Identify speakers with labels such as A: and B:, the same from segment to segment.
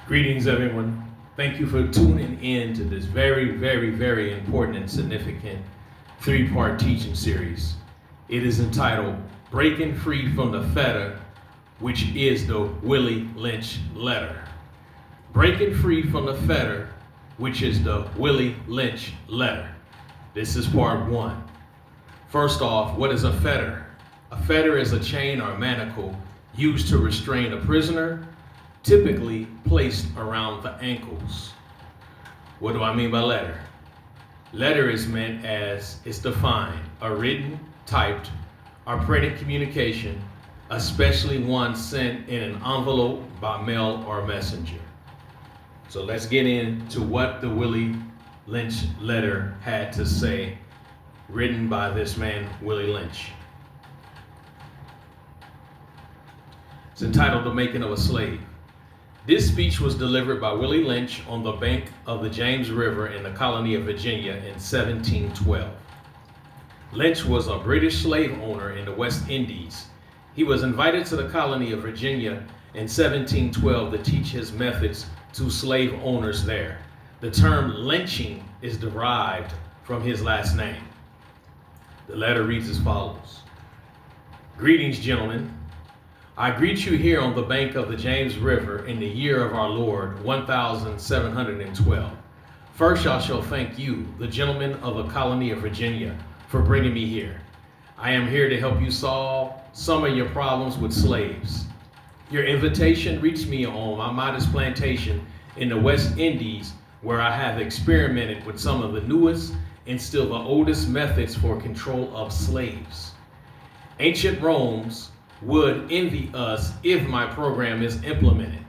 A: Greetings, everyone. Thank you for tuning in to this very, very, very important and significant three-part teaching series. It is entitled Breaking Free from the Fetter, which is the Willie Lynch Letter. Breaking Free from the Fetter, which is the Willie Lynch Letter. This is part one. First off, what is a fetter? A fetter is a chain or manacle used to restrain a prisoner, typically placed around the ankles. What do I mean by letter? Letter is meant as it's defined, a written, typed, or printed communication, especially one sent in an envelope by mail or messenger. So let's get into what the Willie Lynch Letter had to say, written by this man, Willie Lynch. It's entitled The Making of a Slave. This speech was delivered by Willie Lynch on the bank of the James River in the colony of Virginia in 1712. Lynch was a British slave owner in the West Indies. He was invited to the colony of Virginia in 1712 to teach his methods to slave owners there. The term lynching is derived from his last name. The letter reads as follows. Greetings, gentlemen. I greet you here on the bank of the James River in the year of our Lord, 1712. First, I shall thank you, the gentlemen of the colony of Virginia, for bringing me here. I am here to help you solve some of your problems with slaves. Your invitation reached me on my modest plantation in the West Indies, where I have experimented with some of the newest and still the oldest methods for control of slaves. Ancient Romans would envy us if my program is implemented.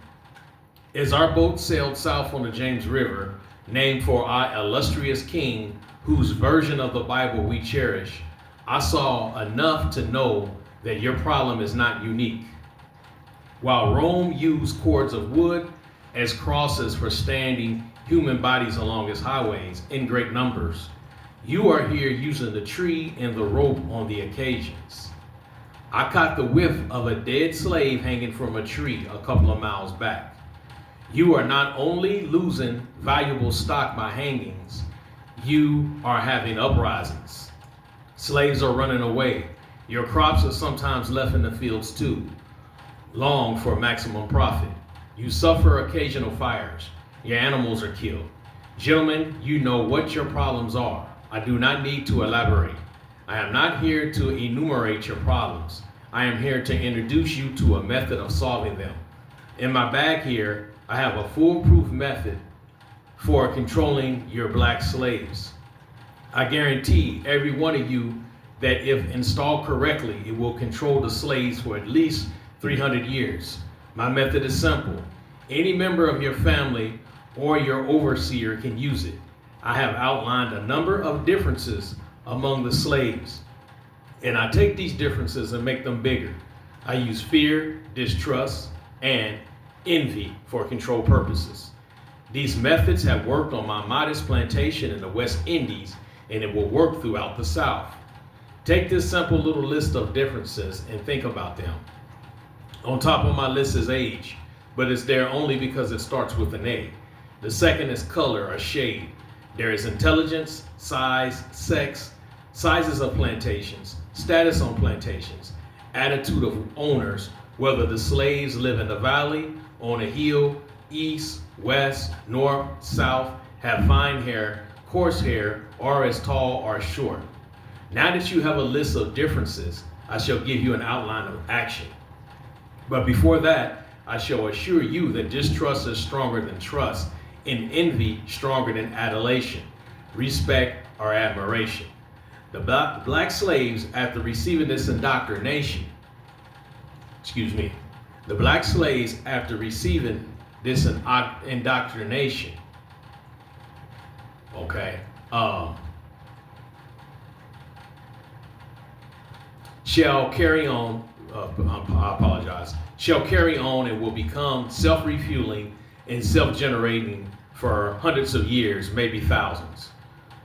A: As our boat sailed south on the James River, named for our illustrious king, whose version of the Bible we cherish, I saw enough to know that your problem is not unique. While Rome used cords of wood as crosses for standing human bodies along its highways in great numbers, you are here using the tree and the rope on the occasions. I caught the whiff of a dead slave hanging from a tree a couple of miles back. You are not only losing valuable stock by hangings, you are having uprisings. Slaves are running away. Your crops are sometimes left in the fields too, long for maximum profit. You suffer occasional fires. Your animals are killed. Gentlemen, you know what your problems are. I do not need to elaborate. I am not here to enumerate your problems. I am here to introduce you to a method of solving them. In my bag here, I have a foolproof method for controlling your black slaves. I guarantee every one of you that if installed correctly, it will control the slaves for at least 300 years. My method is simple. Any member of your family or your overseer can use it. I have outlined a number of differences among the slaves, and I take these differences and make them bigger. I use fear, distrust, and envy for control purposes. These methods have worked on my modest plantation in the West Indies, and it will work throughout the South. Take this simple little list of differences and think about them. On top of my list is age, but it's there only because it starts with an A. The second is color or shade. There is intelligence, size, sex, sizes of plantations, status on plantations, attitude of owners, whether the slaves live in the valley, on a hill, east, west, north, south, have fine hair, coarse hair, or as tall or short. Now that you have a list of differences, I shall give you an outline of action. But before that, I shall assure you that distrust is stronger than trust, and envy stronger than adulation, respect, or admiration. The black slaves, after receiving this indoctrination, shall carry on and will become self-refueling and self-generating for hundreds of years, maybe thousands.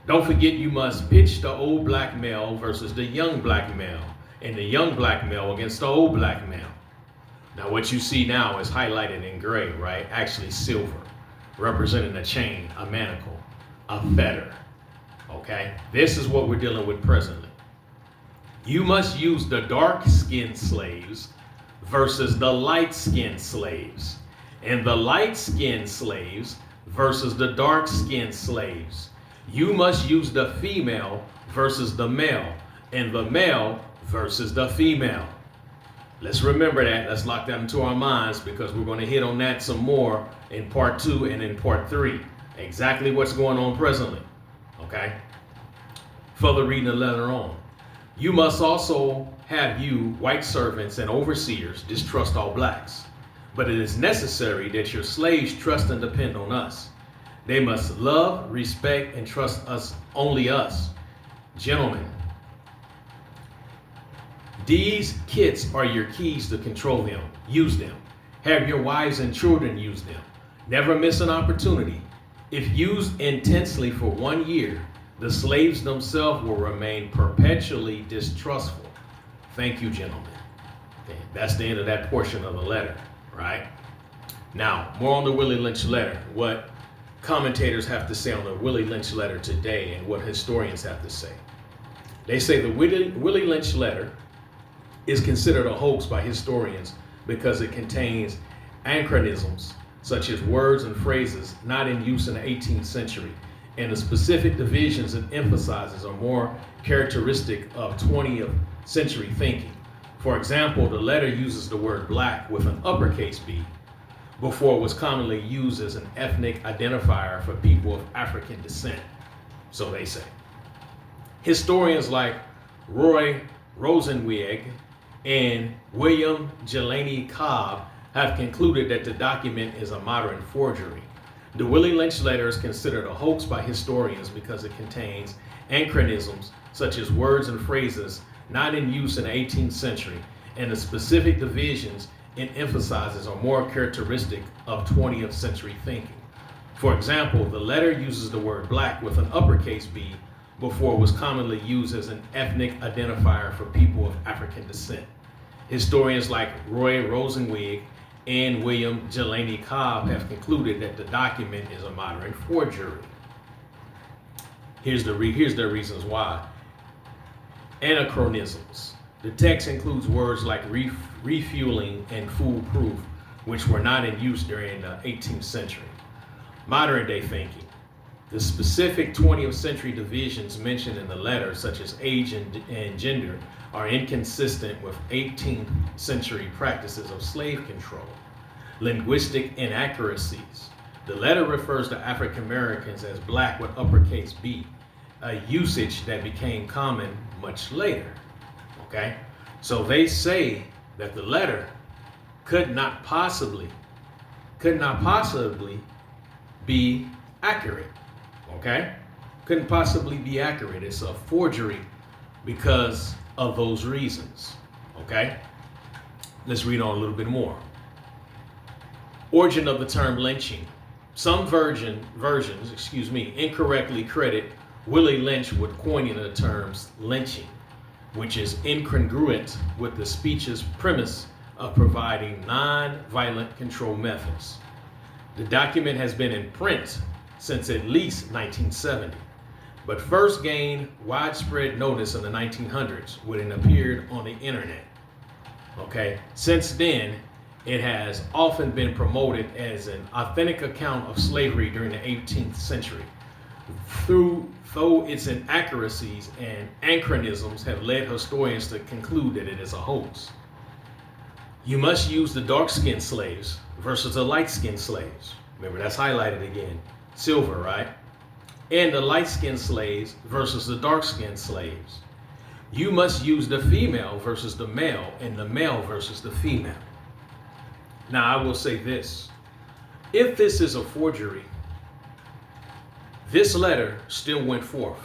A: Don't forget you must pitch the old black male versus the young black male, and the young black male against the old black male. Now what you see now is highlighted in gray, right? Actually silver, representing a chain, a manacle, a fetter. Okay? This is what we're dealing with presently. You must use the dark-skinned slaves versus the light-skinned slaves, and the light-skinned slaves versus the dark-skinned slaves. You must use the female versus the male, and the male versus the female. Let's remember that. Let's lock that into our minds, because we're going to hit on that some more in part 2 and in part 3. Exactly what's going on presently. Okay? Further reading the letter on. You must also have you, white servants and overseers, distrust all blacks. But it is necessary that your slaves trust and depend on us. They must love, respect, and trust us, only us. Gentlemen, these kits are your keys to control them. Use them. Have your wives and children use them. Never miss an opportunity. If used intensely for 1 year, the slaves themselves will remain perpetually distrustful. Thank you, gentlemen. Okay, that's the end of that portion of the letter, right? Now, more on the Willie Lynch letter, what commentators have to say on the Willie Lynch letter today and what historians have to say. They say the Willie Lynch letter is considered a hoax by historians because it contains anachronisms such as words and phrases not in use in the 18th century, and the specific divisions it emphasizes are more characteristic of 20th century thinking. For example, the letter uses the word black with an uppercase B before it was commonly used as an ethnic identifier for people of African descent, so they say. Historians like Roy Rosenzweig and William Jelani Cobb have concluded that the document is a modern forgery. The Willie Lynch letter is considered a hoax by historians because it contains anachronisms such as words and phrases not in use in the 18th century, and the specific divisions it emphasizes are more characteristic of 20th century thinking. For example, the letter uses the word black with an uppercase B before it was commonly used as an ethnic identifier for people of African descent. Historians like Roy Rosenzweig and William Jelani Cobb have concluded that the document is a modern forgery. Here's their reasons why. Anachronisms. The text includes words like refueling and foolproof, which were not in use during the 18th century. Modern day thinking. The specific 20th century divisions mentioned in the letter, such as age and gender, are inconsistent with 18th century practices of slave control. Linguistic inaccuracies. The letter refers to African Americans as black with uppercase B, a usage that became common much later. Okay? So they say that the letter could not possibly be accurate. Okay? Couldn't possibly be accurate. It's a forgery because of those reasons. Okay? Let's read on a little bit more. Origin of the term lynching. Some versions incorrectly credit Willie Lynch with coining the terms lynching, which is incongruent with the speech's premise of providing non-violent control methods. The document has been in print since at least 1970, but first gained widespread notice in the 1900s when it appeared on the internet. Okay, since then, it has often been promoted as an authentic account of slavery during the 18th century. Though its inaccuracies and anachronisms have led historians to conclude that it is a hoax. You must use the dark-skinned slaves versus the light-skinned slaves. Remember, that's highlighted again. Silver, right? And the light-skinned slaves versus the dark-skinned slaves. You must use the female versus the male and the male versus the female. Now, I will say this. If this is a forgery, this letter still went forth.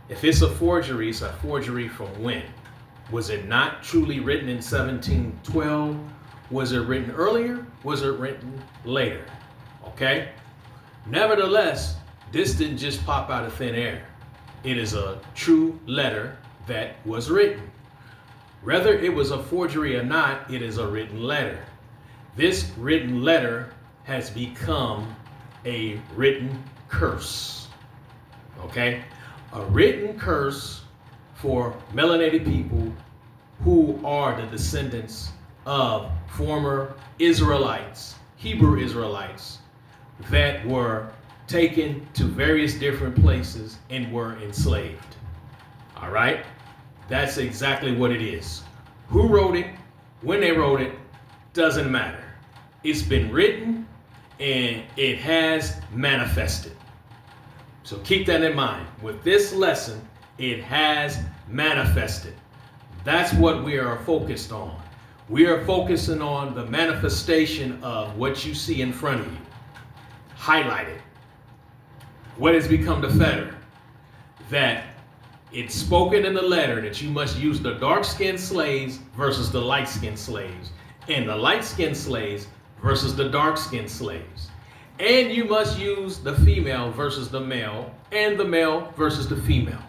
A: If it's a forgery, it's a forgery from when? Was it not truly written in 1712? Was it written earlier? Was it written later? Okay? Nevertheless, this didn't just pop out of thin air. It is a true letter that was written. Whether it was a forgery or not, it is a written letter. this written letter has become a written curse. Okay? A written curse for melanated people who are the descendants of former Israelites, Hebrew Israelites, that were taken to various different places and were enslaved. All right? That's exactly what it is. Who wrote it, when they wrote it, doesn't matter. It's been written and it has manifested. So keep that in mind. With this lesson, it has manifested. That's what we are focused on. We are focusing on the manifestation of what you see in front of you. Highlighted. What has become the fetter? That it's spoken in the letter that you must use the dark-skinned slaves versus the light-skinned slaves, and the light-skinned slaves versus the dark-skinned slaves. And you must use the female versus the male, and the male versus the female.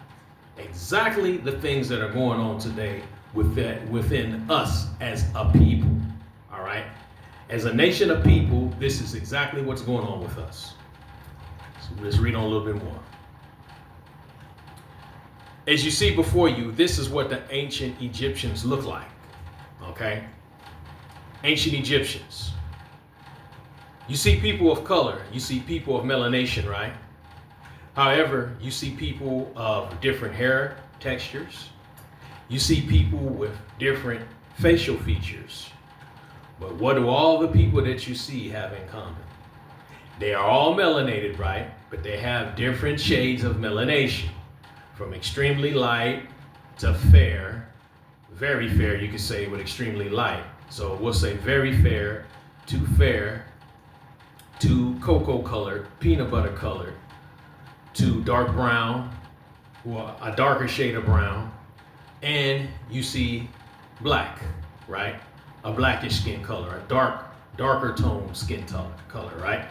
A: Exactly the things that are going on today within us as a people. All right? As a nation of people, this is exactly what's going on with us. So let's read on a little bit more. As you see before you, this is what the ancient Egyptians look like. Okay? Ancient Egyptians. You see people of color, you see people of melanation, right? However, you see people of different hair textures. You see people with different facial features. But what do all the people that you see have in common? They are all melanated, right? But they have different shades of melanation. From extremely light to fair, very fair, you could say, with extremely light. So we'll say very fair to cocoa colored, peanut butter colored, to dark brown, or a darker shade of brown. And you see black, right? A blackish skin color, a darker toned skin color, right?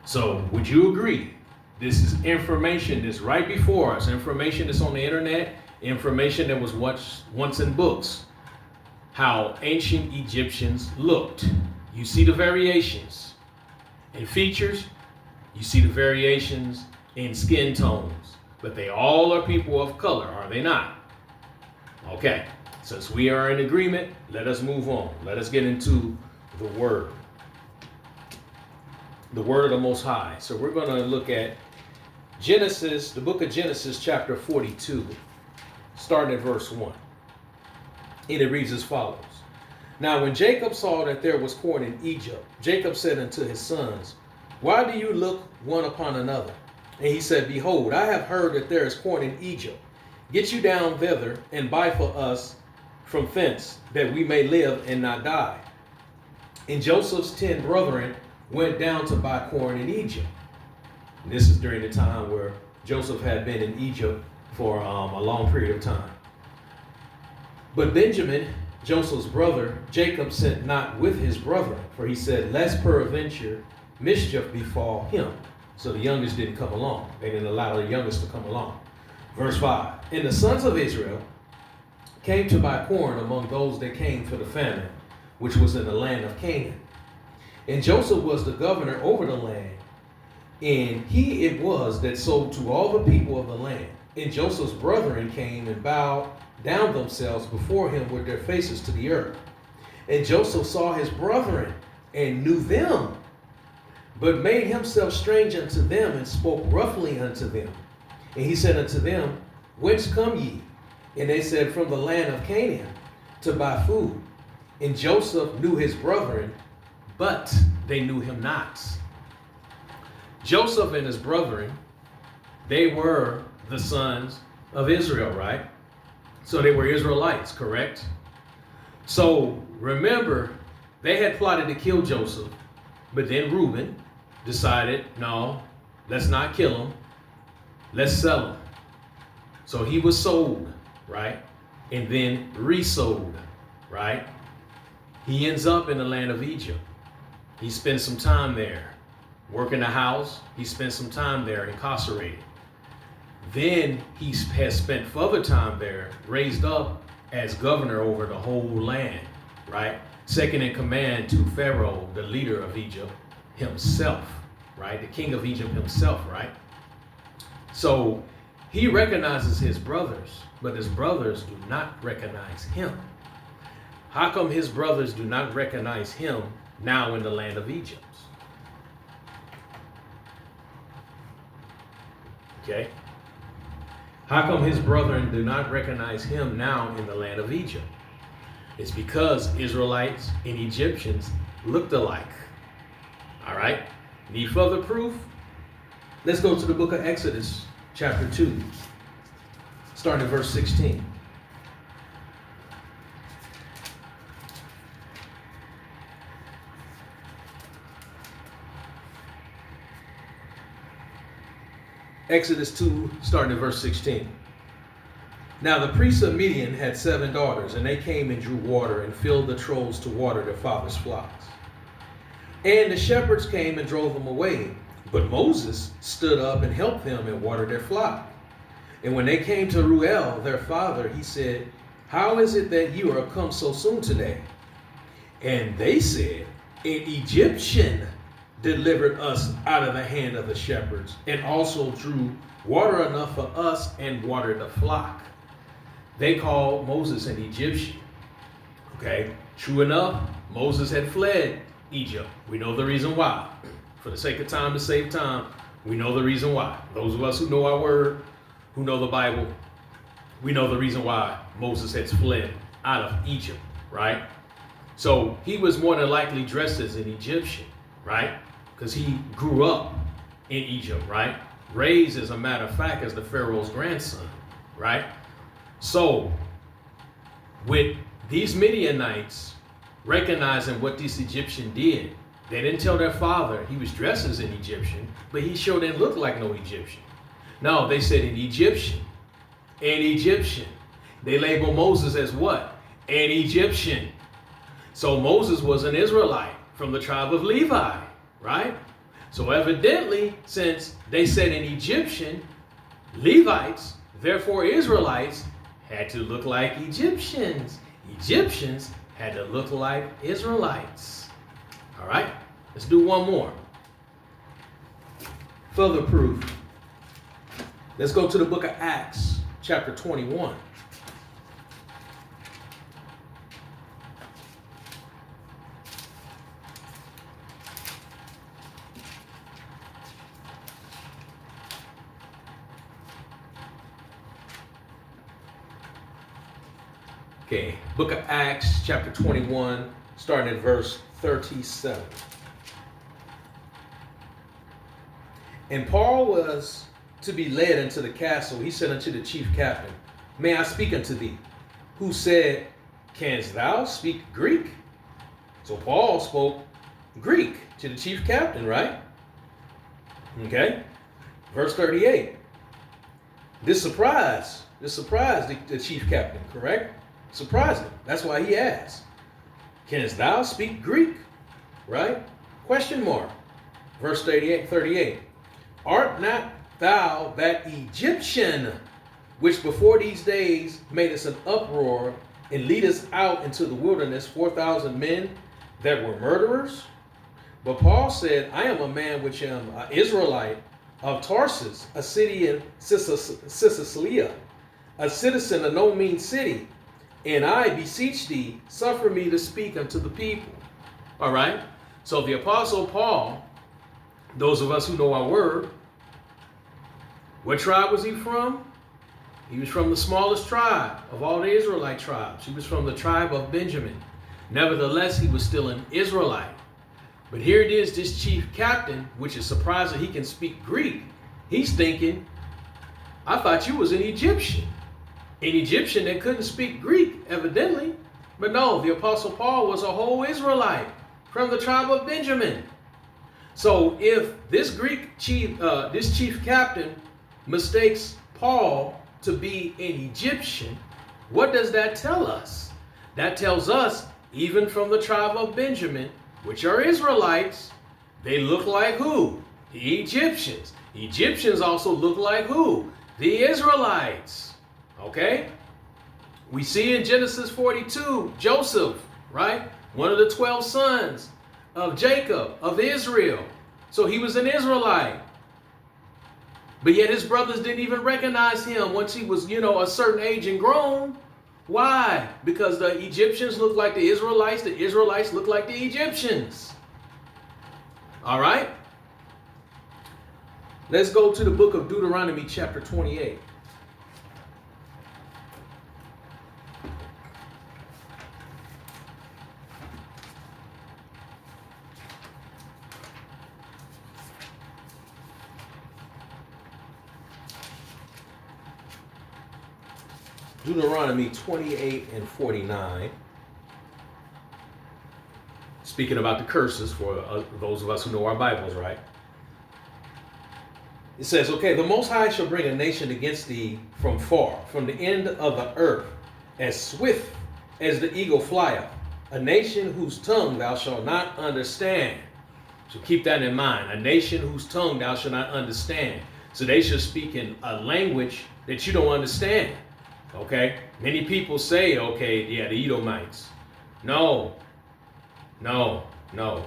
A: So would you agree? This is information that's right before us, information that's on the internet, information that was once in books. How ancient Egyptians looked. You see the variations in features, you see the variations in skin tones, but they all are people of color, are they not? Okay, since we are in agreement, let us move on. Let us get into the word. The word of the Most High. So we're going to look at Genesis, the book of Genesis, chapter 42, starting at verse 1. And it reads as follows. Now when Jacob saw that there was corn in Egypt, Jacob said unto his sons, why do you look one upon another? And he said, behold, I have heard that there is corn in Egypt. Get you down thither and buy for us from thence, that we may live and not die. And Joseph's 10 brethren went down to buy corn in Egypt. And this is during the time where Joseph had been in Egypt for a long period of time. But Benjamin, Joseph's brother, Jacob sent not with his brethren, for he said, lest peradventure mischief befall him. So the youngest didn't come along. They didn't allow the youngest to come along. Verse 5, and the sons of Israel came to buy corn among those that came for the famine, which was in the land of Canaan. And Joseph was the governor over the land, and he it was that sold to all the people of the land. And Joseph's brethren came and bowed down themselves before him with their faces to the earth. And Joseph saw his brethren and knew them, but made himself strange unto them and spoke roughly unto them. And he said unto them, whence come ye? And they said, from the land of Canaan, to buy food. And Joseph knew his brethren, but they knew him not. Joseph and his brethren, they were the sons of Israel, right? So they were Israelites, correct? So remember, they had plotted to kill Joseph, but then Reuben decided, no, let's not kill him. Let's sell him. So he was sold, right? And then resold, right? He ends up in the land of Egypt. He spends some time there, working the house. He spent some time there incarcerated. Then he has spent further time there, raised up as governor over the whole land, right? second in command to Pharaoh, the leader of Egypt himself, right? The king of Egypt himself, right? So he recognizes his brothers, but his brothers do not recognize him. How come his brothers do not recognize him now in the land of Egypt? Okay. How come his brethren do not recognize him now in the land of Egypt? It's because Israelites and Egyptians looked alike. All right. Need further proof? Let's go to the book of Exodus, chapter 2, starting at verse 16. Exodus 2, starting at verse 16. Now the priests of Midian had 7 daughters, and they came and drew water and filled the troughs to water their father's flocks. And the shepherds came and drove them away. But Moses stood up and helped them and watered their flock. And when they came to Reuel, their father, he said, "How is it that you are come so soon today?" And they said, "An Egyptian delivered us out of the hand of the shepherds, and also drew water enough for us and watered the flock." They called Moses an Egyptian. Okay, true enough, Moses had fled Egypt. We know the reason why. For the sake of time, to save time, we know the reason why. Those of us who know our word, who know the Bible, we know the reason why Moses has fled out of Egypt, right? So he was more than likely dressed as an Egyptian, right? Because he grew up in Egypt, right? Raised, as a matter of fact, as the Pharaoh's grandson, right? So with these Midianites recognizing what this Egyptian did, they didn't tell their father he was dressed as an Egyptian, but he sure didn't look like no Egyptian. No, they said an Egyptian. An Egyptian. They labeled Moses as what? An Egyptian. So Moses was an Israelite from the tribe of Levi, right? So evidently, since they said an Egyptian, Levites, therefore Israelites, had to look like Egyptians. Egyptians had to look like Israelites. All right, let's do one more. Further proof. Let's go to the book of Acts, chapter 21. Okay, book of Acts, chapter 21, starting at verse 37. And Paul was to be led into the castle. He said unto the chief captain, "May I speak unto thee?" Who said, "Canst thou speak Greek?" So Paul spoke Greek to the chief captain, right? Okay, verse 38. This surprised the chief captain, correct? Surprised him. That's why he asked, "Canst thou speak Greek?" Right? Question mark. Verse 38. Art not thou that Egyptian which before these days made us an uproar and lead us out into the wilderness, 4,000 men that were murderers? But Paul said, "I am a man which am an Israelite of Tarsus, a city in Cilicia, a citizen of no mean city. And I beseech thee, suffer me to speak unto the people." All right. So the Apostle Paul, those of us who know our word, what tribe was he from? He was from the smallest tribe of all the Israelite tribes. He was from the tribe of Benjamin. Nevertheless, he was still an Israelite. But here it is, this chief captain, which is surprised that he can speak Greek. He's thinking, "I thought you was an Egyptian." An Egyptian that couldn't speak Greek, evidently. But no, the Apostle Paul was a whole Israelite from the tribe of Benjamin. So if this chief captain mistakes Paul to be an Egyptian, what does that tell us? That tells us, even from the tribe of Benjamin, which are Israelites, they look like who? The Egyptians. Egyptians also look like who? The Israelites. Okay? We see in Genesis 42, Joseph, right? one of the 12 sons of Jacob, of Israel. So he was an Israelite. But yet his brothers didn't even recognize him once he was, a certain age and grown. Why? Because the Egyptians looked like the Israelites looked like the Egyptians. All right? Let's go to the book of Deuteronomy chapter 28. Deuteronomy 28 and 49. Speaking about the curses for those of us who know our Bibles, right? It says, okay, the Most High shall bring a nation against thee from far, from the end of the earth, as swift as the eagle flieth, a nation whose tongue thou shalt not understand. So keep that in mind. A nation whose tongue thou shalt not understand. So they should speak in a language that you don't understand. Okay? Many people say, okay, yeah, the Edomites. No.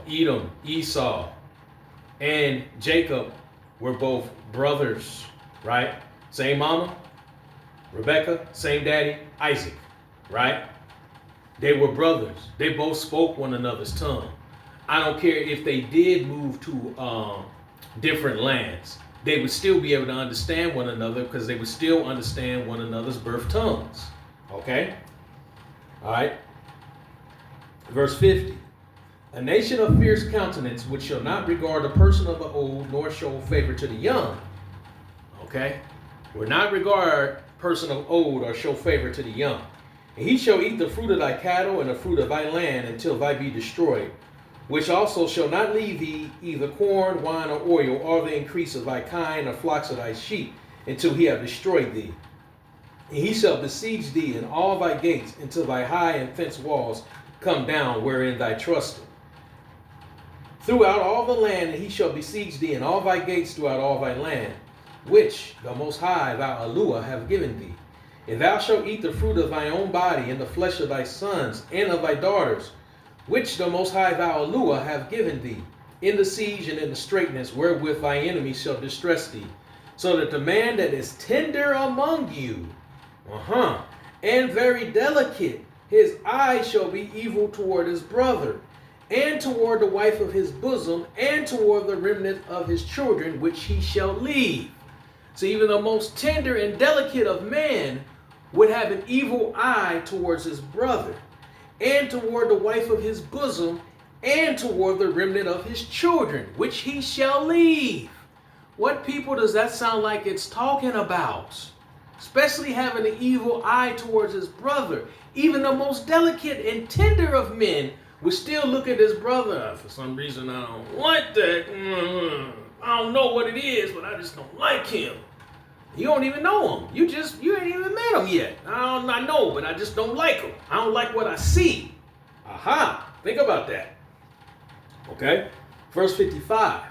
A: Edom, Esau, and Jacob were both brothers, right? Same mama, Rebecca, same daddy, Isaac, right? They were brothers. They both spoke one another's tongue. I don't care if they did move to different lands. They would still be able to understand one another because they would still understand one another's birth tongues. Okay? All right. Verse 50. A nation of fierce countenance which shall not regard the person of the old nor show favor to the young. Okay? Will not regard person of old or show favor to the young. And he shall eat the fruit of thy cattle and the fruit of thy land until thy be destroyed, which also shall not leave thee either corn, wine, or oil, or the increase of thy kine, or flocks of thy sheep, until he have destroyed thee. And he shall besiege thee in all thy gates, until thy high and fenced walls come down, wherein thy trust. Throughout all the land, and he shall besiege thee in all thy gates throughout all thy land, which the Most High thou Eluah have given thee. And thou shalt eat the fruit of thy own body, and the flesh of thy sons and of thy daughters, which the Most High thou Eluah have given thee, in the siege and in the straitness wherewith thy enemies shall distress thee, so that the man that is tender among you, and very delicate, his eye shall be evil toward his brother, and toward the wife of his bosom, and toward the remnant of his children, which he shall leave. So even the most tender and delicate of men would have an evil eye towards his brother, and toward the wife of his bosom, and toward the remnant of his children, which he shall leave. What people does that sound like it's talking about? Especially having an evil eye towards his brother. Even the most delicate and tender of men would still look at his brother. For some reason, I don't like that. I don't know what it is, but I just don't like him. You don't even know him. You ain't even met him yet. I know, but I just don't like him. I don't like what I see. Aha. Think about that. Okay. Verse 55.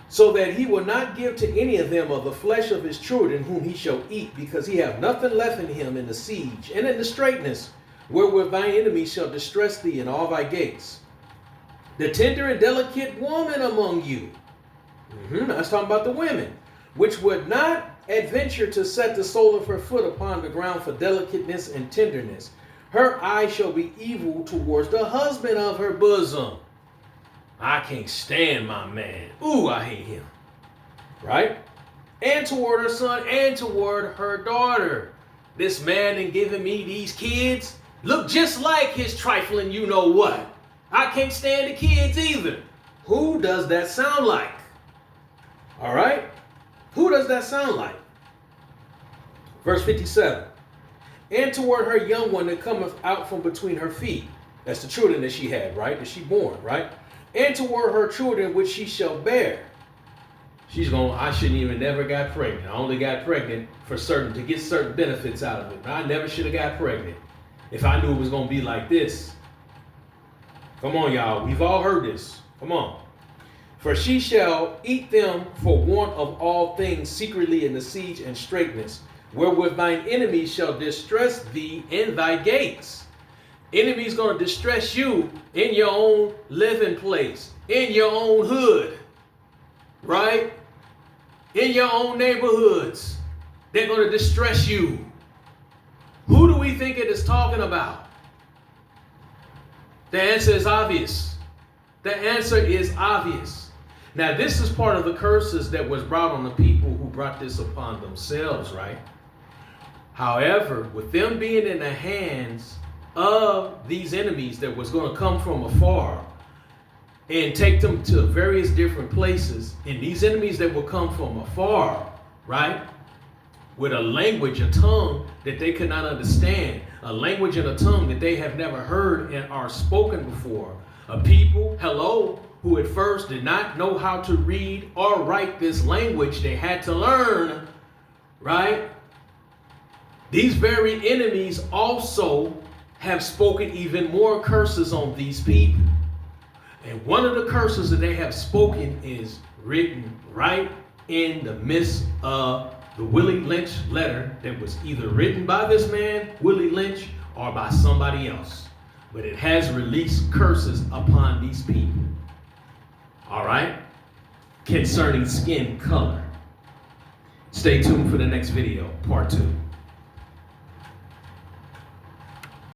A: So that he will not give to any of them of the flesh of his children whom he shall eat, because he have nothing left in him in the siege and in the straitness, wherewith thy enemies shall distress thee in all thy gates. The tender and delicate woman among you. That's talking about the women, which would not adventure to set the sole of her foot upon the ground for delicateness and tenderness. Her eye shall be evil towards the husband of her bosom. I can't stand my man. Ooh, I hate him. Right? And toward her son and toward her daughter. This man ain't giving me these kids. Look just like his trifling you know what. I can't stand the kids either. Who does that sound like? All right? Who does that sound like? Verse 57. And toward her young one that cometh out from between her feet. That's the children that she had, right? That she born, right? And toward her children which she shall bear. She's going, I shouldn't even never got pregnant. I only got pregnant to get certain benefits out of it. I never should have got pregnant if I knew it was going to be like this. Come on, y'all. We've all heard this. Come on. For she shall eat them for want of all things secretly in the siege and straitness, wherewith thine enemies shall distress thee in thy gates. Enemy's going to distress you in your own living place, in your own hood, right? In your own neighborhoods. They're going to distress you. Who do we think it is talking about? The answer is obvious. The answer is obvious. Now, this is part of the curses that was brought on the people who brought this upon themselves, right? However, with them being in the hands of these enemies that was going to come from afar and take them to various different places, and these enemies that will come from afar, right? With a language, a tongue that they could not understand, a language and a tongue that they have never heard and are spoken before. A people, hello, who at first did not know how to read or write this language they had to learn, right? These very enemies also have spoken even more curses on these people. And one of the curses that they have spoken is written right in the midst of the Willie Lynch letter that was either written by this man, Willie Lynch, or by somebody else. But it has released curses upon these people. All right? Concerning skin color. Stay tuned for the next video, part 2.